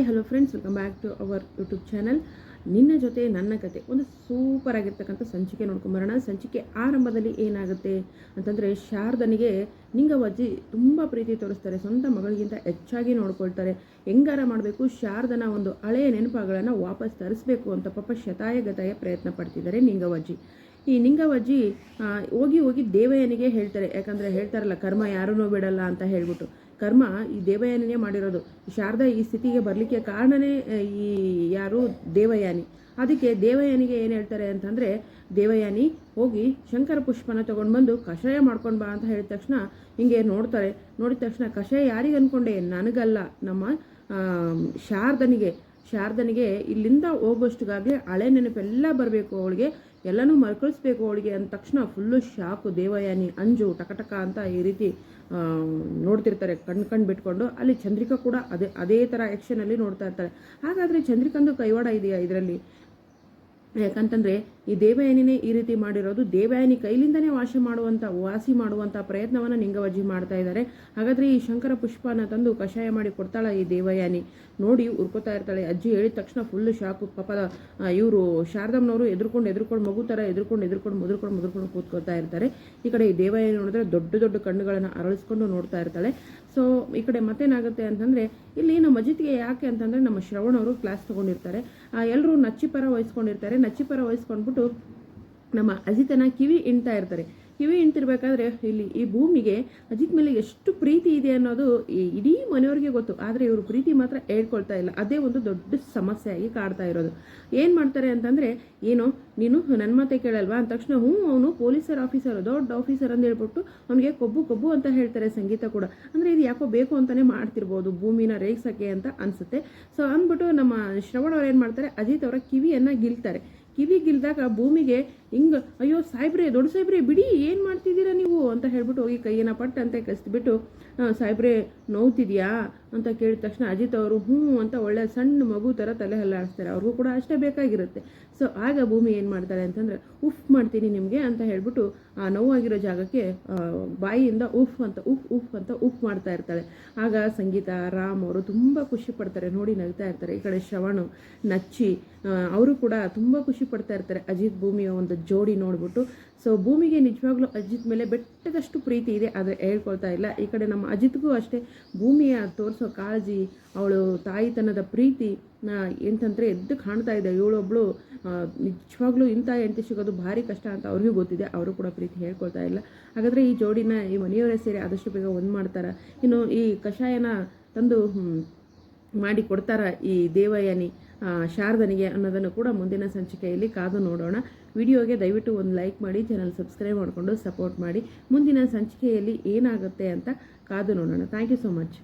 Hello friends, welcome back to our YouTube channel. ನಿನ್ನ ಜೊತೆ ನನ್ನ ಕತೆ ಒಂದು ಸೂಪರ್ ಆಗಿರ್ತಕ್ಕಂಥ ಸಂಚಿಕೆ ನೋಡ್ಕೊಂಬರೋಣ. ಸಂಚಿಕೆ ಆರಂಭದಲ್ಲಿ ಏನಾಗುತ್ತೆ ಅಂತಂದರೆ, ಶಾರದನಿಗೆ ನಿಂಗವ್ವಜ್ಜಿ ತುಂಬ ಪ್ರೀತಿ ತೋರಿಸ್ತಾರೆ. ಸ್ವಂತ ಮಗಳಿಗಿಂತ ಹೆಚ್ಚಾಗಿ ನೋಡ್ಕೊಳ್ತಾರೆ. ಹೆಂಗಾರ ಮಾಡಬೇಕು, ಶಾರದನ ಒಂದು ಹಳೆಯ ನೆನಪುಗಳನ್ನು ವಾಪಸ್ ತರಿಸ್ಬೇಕು ಅಂತ ಪಾಪ ಶತಾಯಗತಾಯ ಪ್ರಯತ್ನ ಪಡ್ತಿದ್ದಾರೆ ನಿಂಗವ್ವಜ್ಜಿ. ಈ ನಿಂಗವ್ವಜ್ಜಿ ಹೋಗಿ ಹೋಗಿ ದೇವಯ್ಯನಿಗೆ ಹೇಳ್ತಾರೆ. ಯಾಕಂದರೆ ಹೇಳ್ತಾರಲ್ಲ, ಕರ್ಮ ಯಾರನ್ನೂ ಬಿಡಲ್ಲ ಅಂತ ಹೇಳ್ಬಿಟ್ಟು. ಕರ್ಮ ಈ ದೇವಯಾನಿನೇ ಮಾಡಿರೋದು. ಶಾರದಾ ಈ ಸ್ಥಿತಿಗೆ ಬರಲಿಕ್ಕೆ ಕಾರಣನೇ ಈ ಯಾರು ದೇವಯಾನಿ. ಅದಕ್ಕೆ ದೇವಯಾನಿಗೆ ಏನು ಹೇಳ್ತಾರೆ ಅಂತಂದರೆ, ದೇವಯಾನಿ ಹೋಗಿ ಶಂಕರ ಪುಷ್ಪನ ತೊಗೊಂಡು ಬಂದು ಕಷಾಯ ಮಾಡ್ಕೊಂಡು ಬಾ ಅಂತ ಹೇಳಿದ ತಕ್ಷಣ ಹಿಂಗೆ ನೋಡ್ತಾರೆ. ನೋಡಿದ ತಕ್ಷಣ, ಕಷಾಯ ಯಾರಿಗೆ ಅಂದ್ಕೊಂಡೆ? ನನಗಲ್ಲ, ನಮ್ಮ ಶಾರದನಿಗೆ ಇಲ್ಲಿಂದ ಹೋಗೋಷ್ಟಗಾಗಲೇ ಹಳೆ ನೆನಪೆಲ್ಲ ಬರಬೇಕು ಅವಳಿಗೆ, ಎಲ್ಲನೂ ಮರ್ಕಳಿಸ್ಬೇಕು ಅವಳಿಗೆ ಅಂದ ತಕ್ಷಣ ಫುಲ್ಲು ಶಾಕು. ದೇವಯಾನಿ ಅಂಜು ಟಕಟಕ ಅಂತ ಈ ರೀತಿ ನೋಡ್ತಿರ್ತಾರೆ, ಕಣ್ಣು ಬಿಟ್ಕೊಂಡು. ಅಲ್ಲಿ ಚಂದ್ರಿಕಾ ಕೂಡ ಅದೇ ಥರ ಆ್ಯಕ್ಷನಲ್ಲಿ ನೋಡ್ತಾ ಇರ್ತಾರೆ. ಹಾಗಾದರೆ ಚಂದ್ರಿಕಂದು ಕೈವಾಡ ಇದೆಯಾ ಇದರಲ್ಲಿ? ಯಾಕಂತಂದರೆ ಈ ದೇವಯಾನಿನೇ ಈ ರೀತಿ ಮಾಡಿರೋದು. ದೇವಯಾನಿ ಕೈಲಿಂದನೇ ವಾಸಿ ಮಾಡುವಂಥ ಪ್ರಯತ್ನವನ್ನು ನಿಂಗವ್ವಜ್ಜಿ ಮಾಡ್ತಾ ಇದ್ದಾರೆ. ಹಾಗಾದರೆ ಈ ಶಂಕರ ಪುಷ್ಪನ ತಂದು ಕಷಾಯ ಮಾಡಿ ಕೊಡ್ತಾಳೆ ಈ ದೇವಯಾನಿ. ನೋಡಿ ಉರ್ಕೋತಾ ಇರ್ತಾಳೆ. ಅಜ್ಜಿ ಹೇಳಿದ ತಕ್ಷಣ ಫುಲ್ಲು ಶಾಕು. ಪಾಪ ಇವರು ಶಾರದಮ್ಮನವರು ಎದುರ್ಕೊಂಡು ಮಗು ಥರ ಮುದುರ್ಕೊಂಡು ಕೂತ್ಕೋತಾ ಇರ್ತಾರೆ. ಈ ಕಡೆ ಈ ದೇವಯಾನಿ ನೋಡಿದ್ರೆ ದೊಡ್ಡ ದೊಡ್ಡ ಕಣ್ಣುಗಳನ್ನು ಅರಳಿಸ್ಕೊಂಡು ನೋಡ್ತಾ ಇರ್ತಾಳೆ. ಸೊ ಈ ಕಡೆ ಮತ್ತೇನಾಗುತ್ತೆ ಅಂತಂದರೆ, ಇಲ್ಲಿ ನಮ್ಮ ಅಜಿತ್ಗೆ ಯಾಕೆ ಅಂತಂದರೆ, ನಮ್ಮ ಶ್ರವಣವರು ಕ್ಲಾಸ್ ತೊಗೊಂಡಿರ್ತಾರೆ. ಎಲ್ಲರೂ ನಚ್ಚಿಪರ ವಹಿಸ್ಕೊಂಡ್ಬಿಟ್ಟು ನಮ್ಮ ಅಜಿತನ ಕಿವಿ ಇಂಡ್ತಾ ಇರ್ತಾರೆ. ಕಿವಿ ಇಂಡ್ತಿರ್ಬೇಕಾದ್ರೆ ಇಲ್ಲಿ ಈ ಭೂಮಿಗೆ ಅಜಿತ್ ಮೇಲೆ ಎಷ್ಟು ಪ್ರೀತಿ ಇದೆ ಅನ್ನೋದು ಇಡೀ ಮನೆಯವ್ರಿಗೆ ಗೊತ್ತು. ಆದರೆ ಇವರು ಪ್ರೀತಿ ಮಾತ್ರ ಹೇಳ್ಕೊಳ್ತಾ ಇಲ್ಲ. ಅದೇ ಒಂದು ದೊಡ್ಡ ಸಮಸ್ಯೆಯಾಗಿ ಕಾಡ್ತಾ ಇರೋದು. ಏನು ಮಾಡ್ತಾರೆ ಅಂತಂದರೆ, ಏನು ನೀನು ನನ್ನ ಮಾತೆ ಕೇಳಲ್ವಾ ಅಂದ ತಕ್ಷಣ, ಅವನು ಪೊಲೀಸರ್ ಆಫೀಸರ್, ದೊಡ್ಡ ಆಫೀಸರ್ ಅಂತ ಹೇಳ್ಬಿಟ್ಟು ಅವನಿಗೆ ಕೊಬ್ಬು ಅಂತ ಹೇಳ್ತಾರೆ. ಸಂಗೀತ ಕೂಡ ಅಂದರೆ ಇದು ಯಾಕೋ ಬೇಕು ಅಂತಲೇ ಮಾಡ್ತಿರ್ಬೋದು, ಭೂಮಿನ ರೇಗಿಸೋಕ್ಕೆ ಅಂತ ಅನಿಸುತ್ತೆ. ಸೊ ಅಂದ್ಬಿಟ್ಟು ನಮ್ಮ ಶ್ರವಣ ಅವ್ರು ಏನು ಮಾಡ್ತಾರೆ, ಅಜಿತ್ ಅವರ ಕಿವಿಯನ್ನು ಗಿಲ್ತಾರೆ. ಕಿವಿ ಗಿಲ್ದಾಗ ಭೂಮಿಗೆ ಹಿಂಗೆ, ಅಯ್ಯೋ ಸಾಹೇಬ್ರೆ, ದೊಡ್ಡ ಸಾಹೇಬ್ರೆ ಬಿಡಿ, ಏನು ಮಾಡ್ತಿದ್ದೀರಾ ನೀವು ಅಂತ ಹೇಳ್ಬಿಟ್ಟು ಹೋಗಿ ಕೈಯನ್ನು ಪಟ್ಟಂತೆ ಕಸಿದ್ಬಿಟ್ಟು, ಸಾಹೇಬ್ರೆ ನೋವ್ತಿದ್ಯಾ ಅಂತ ಕೇಳಿದ ತಕ್ಷಣ ಅಜಿತ್ ಅವರು ಹ್ಞೂ ಅಂತ ಒಳ್ಳೆ ಸಣ್ಣ ಮಗು ಥರ ತಲೆ ಹಲ್ಲಾಡಿಸ್ತಾರೆ. ಅವ್ರಿಗೂ ಕೂಡ ಅಷ್ಟೇ ಬೇಕಾಗಿರುತ್ತೆ. ಸೊ ಆಗ ಭೂಮಿ ಏನು ಮಾಡ್ತಾರೆ ಅಂತಂದರೆ, ಉಫ್ ಮಾಡ್ತೀನಿ ನಿಮಗೆ ಅಂತ ಹೇಳ್ಬಿಟ್ಟು ಆ ನೋವಾಗಿರೋ ಜಾಗಕ್ಕೆ ಬಾಯಿಯಿಂದ ಉಫ್ ಅಂತ ಉಫ್ ಮಾಡ್ತಾ ಇರ್ತಾಳೆ. ಆಗ ಸಂಗೀತ, ರಾಮ್ ಅವರು ತುಂಬ ಖುಷಿ ಪಡ್ತಾರೆ, ನೋಡಿ ನಗ್ತಾ ಇರ್ತಾರೆ. ಈ ಕಡೆ ಶ್ರವಣ್, ನಚ್ಚಿ ಅವರು ಕೂಡ ತುಂಬ ಖುಷಿ ಪಡ್ತಾ ಇರ್ತಾರೆ ಅಜಿತ್ ಭೂಮಿಯ ಒಂದು ಜೋಡಿ ನೋಡ್ಬಿಟ್ಟು. ಸೊ ಭೂಮಿಗೆ ನಿಜವಾಗ್ಲೂ ಅಜಿತ್ ಮೇಲೆ ಬೆಟ್ಟದಷ್ಟು ಪ್ರೀತಿ ಇದೆ, ಆದರೆ ಹೇಳ್ಕೊಳ್ತಾ ಇಲ್ಲ. ಈ ಕಡೆ ನಮ್ಮ ಅಜಿತ್ಗೂ ಅಷ್ಟೇ ಭೂಮಿಯ ತೋರಿಸೋ ಕಾಳಜಿ, ಅವಳು ತಾಯಿತನದ ಪ್ರೀತಿ ಎಂತಂದರೆ ಎದ್ದು ಕಾಣ್ತಾ ಇದೆ. ಇವಳೊಬ್ಳು ನಿಜವಾಗ್ಲೂ ಇಂಥ ಹೆಂಡತಿ ಸಿಗೋದು ಭಾರಿ ಕಷ್ಟ ಅಂತ ಅವ್ರಿಗೂ ಗೊತ್ತಿದೆ. ಅವರು ಕೂಡ ಪ್ರೀತಿ ಹೇಳ್ಕೊಳ್ತಾ ಇಲ್ಲ. ಹಾಗಾದರೆ ಈ ಜೋಡಿನ ಈ ಮನೆಯವರೇ ಸೇರಿ ಆದಷ್ಟು ಬೇಗ ಒಂದು ಮಾಡ್ತಾರೆ. ಇನ್ನು ಈ ಕಷಾಯನ ತಂದು ಮಾಡಿ ಕೊಡ್ತಾರ ಈ ದೇವಯಾನಿ ಶಾರದನಿಗೆ ಅನ್ನೋದನ್ನು ಕೂಡ ಮುಂದಿನ ಸಂಚಿಕೆಯಲ್ಲಿ ಕಾದು ನೋಡೋಣ. ವಿಡಿಯೋಗೆ ದಯವಿಟ್ಟು ಒಂದು ಲೈಕ್ ಮಾಡಿ, ಚಾನಲ್ ಸಬ್ಸ್ಕ್ರೈಬ್ ಮಾಡಿಕೊಂಡು ಸಪೋರ್ಟ್ ಮಾಡಿ. ಮುಂದಿನ ಸಂಚಿಕೆಯಲ್ಲಿ ಏನಾಗುತ್ತೆ ಅಂತ ಕಾದು ನೋಡೋಣ. Thank you so much.